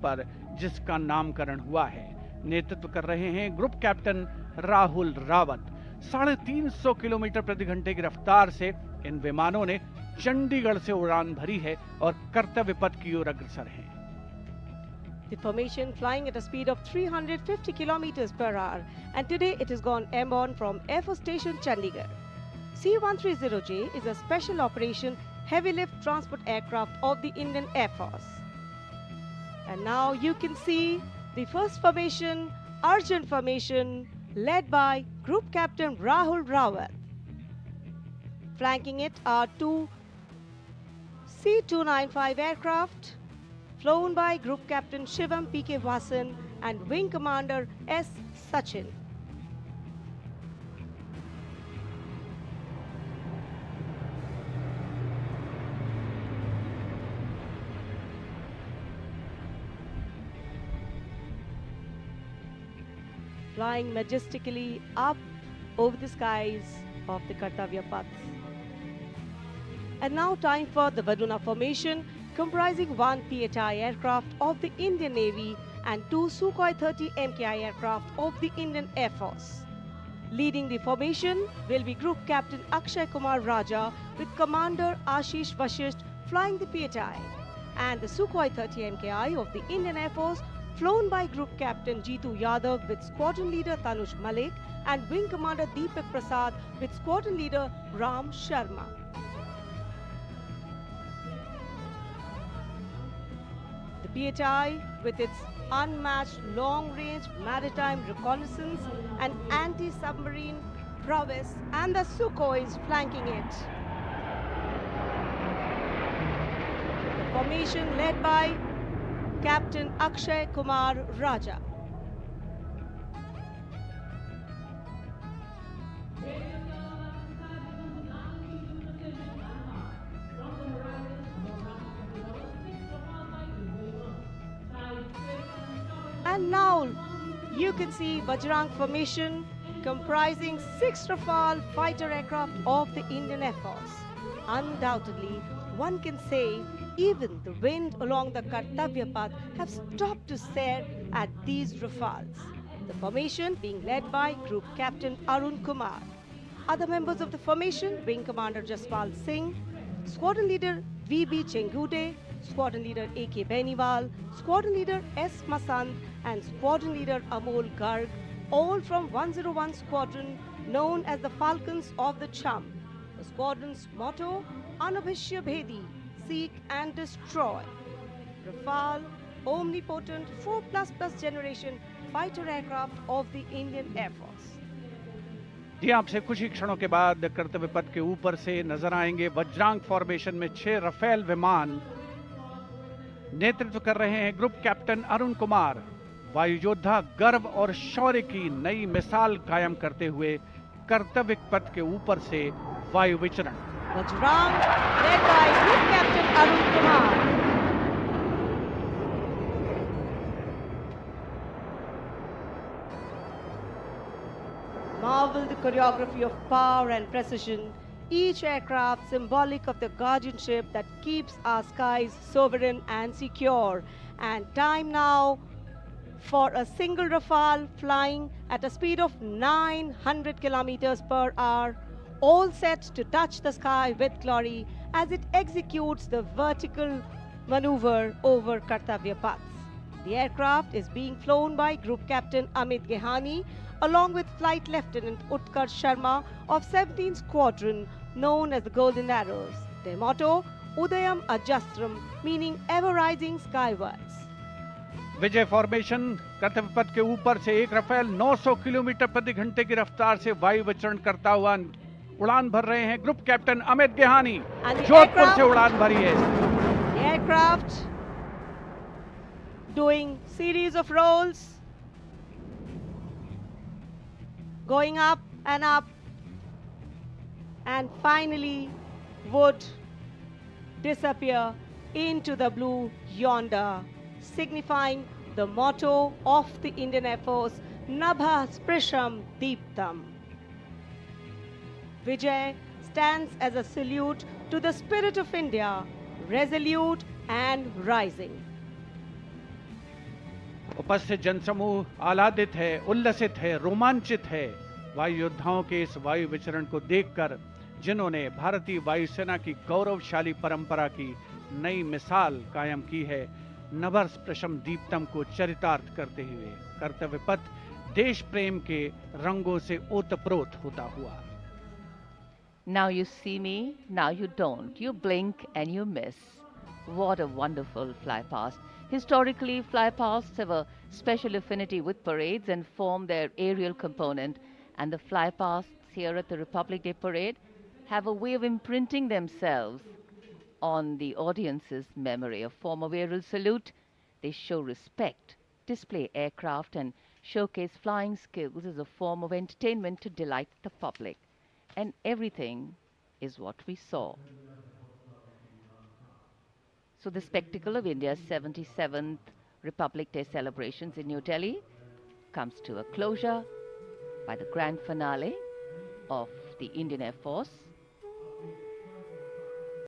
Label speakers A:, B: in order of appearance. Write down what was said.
A: पर जिसका नामकरण हुआ है। नेतृत्व कर रहे हैं group captain Rahul Rawat. 350 kilometre प्रति घंटे की रफ्तार से इन विमानों ने चंडीगढ़ से उड़ान भरी है और कर्तव्य पथ की ओर अग्रसर हैं।
B: The formation flying at a speed of 350 kilometers per hour, and today it has gone airborne from Air Force Station Chandigarh. C-130J is a special operation heavy lift transport aircraft of the Indian Air Force. And now you can see the first formation, Arjun formation, led by Group Captain Rahul Rawat. Flanking it are two C-295 aircraft, flown by Group Captain Shivam P.K. Vasan and Wing Commander S. Sachin. Flying majestically up over the skies of the Kartavya Paths. And now time for the Varuna formation, comprising one PHI aircraft of the Indian Navy and two Sukhoi 30 MKI aircraft of the Indian Air Force. Leading the formation will be Group Captain Akshay Kumar Raja with Commander Ashish Vashisht flying the PHI, and the Sukhoi 30 MKI of the Indian Air Force flown by Group Captain Jeetu Yadav with Squadron Leader Tanush Malik and Wing Commander Deepak Prasad with Squadron Leader Ram Sharma. The PHI, with its unmatched long-range maritime reconnaissance and anti-submarine prowess, and the Sukhois flanking it. The formation led by Captain Akshay Kumar Raja. And now you can see Bajrang formation comprising 6 Rafale fighter aircraft of the Indian Air Force. Undoubtedly, one can say even the wind along the Kartavya Path have stopped to stare at these Rafales. The formation being led by Group Captain Arun Kumar. Other members of the formation, Wing Commander Jaspal Singh, Squadron Leader V.B. Chengude, Squadron Leader A.K. Beniwal, Squadron Leader S. Masand, and Squadron Leader Amol Garg, all from 101 Squadron known as the Falcons of the Cham. The squadron's motto, Anubhishya Bhedi, seek and destroy. Rafale, omnipotent 4++ generation fighter aircraft of the Indian Air Force.
A: जी आपसे कुछ ही क्षणों के बाद कर्तव्य पथ के ऊपर से नजर आएंगे वज्रांग फॉर्मेशन में 6 रफेल विमान। नेतृत्व कर रहे हैं ग्रुप कैप्टन अरुण कुमार। वायु योद्धा गर्व और शौर्य की नई मिसाल कायम करते हुए कर्तव्य पथ के ऊपर से वायु विचरण।
B: Vajrang, led by Group Captain Arun Kumar. Marvel the choreography of power and precision, each aircraft symbolic of the guardianship that keeps our skies sovereign and secure. And time now for a single Rafale flying at a speed of 900 kilometers per hour, all set to touch the sky with glory as it executes the vertical maneuver over Kartavya Paths. The aircraft is being flown by Group Captain Amit Gehani along with Flight Lieutenant Utkarsh Sharma of 17th Squadron known as the Golden Arrows. Their motto, Udayam Ajastram, meaning ever rising skywards.
A: Vijay formation कर्तव्य पथ के ऊपर से एक Rafale 900 kilometre प्रति घंटे की रफ्तार से वायु विचरण करता हुआ उड़ान भर रहे हैं ग्रुप कैप्टन अमित गेहानी। जोधपुर से उड़ान भरी है।
B: The aircraft doing series of rolls, going up, and finally would disappear into the blue yonder, signifying the motto of the Indian Air Force, Nabha Sprisham Deeptam. Vijay stands as a salute to the spirit of India, resolute and rising.
A: उपस्थित जनसमूह आह्लादित है, उल्लसित है, रोमांचित है वायु योद्धाओं के इस वायु विचरण को देखकर, जिन्होंने भारतीय वायुसेना की गौरवशाली परंपरा की नई मिसाल कायम की है। नभर प्रशम दीप्तम को चरितार्थ करते हुए कर्तव्य पथ देश प्रेम के रंगों से ओतप्रोत होता हुआ।
C: Now you see me, now you don't. You blink and you miss. What a wonderful flypast. Historically, flypasts have a special affinity with parades and form their aerial component. And the flypasts here at the Republic Day Parade have a way of imprinting themselves on the audience's memory. A form of aerial salute, they show respect, display aircraft, and showcase flying skills as a form of entertainment to delight the public. And everything is what we saw. So the spectacle of India's 77th Republic Day celebrations in New Delhi comes to a closure by the grand finale of the Indian Air Force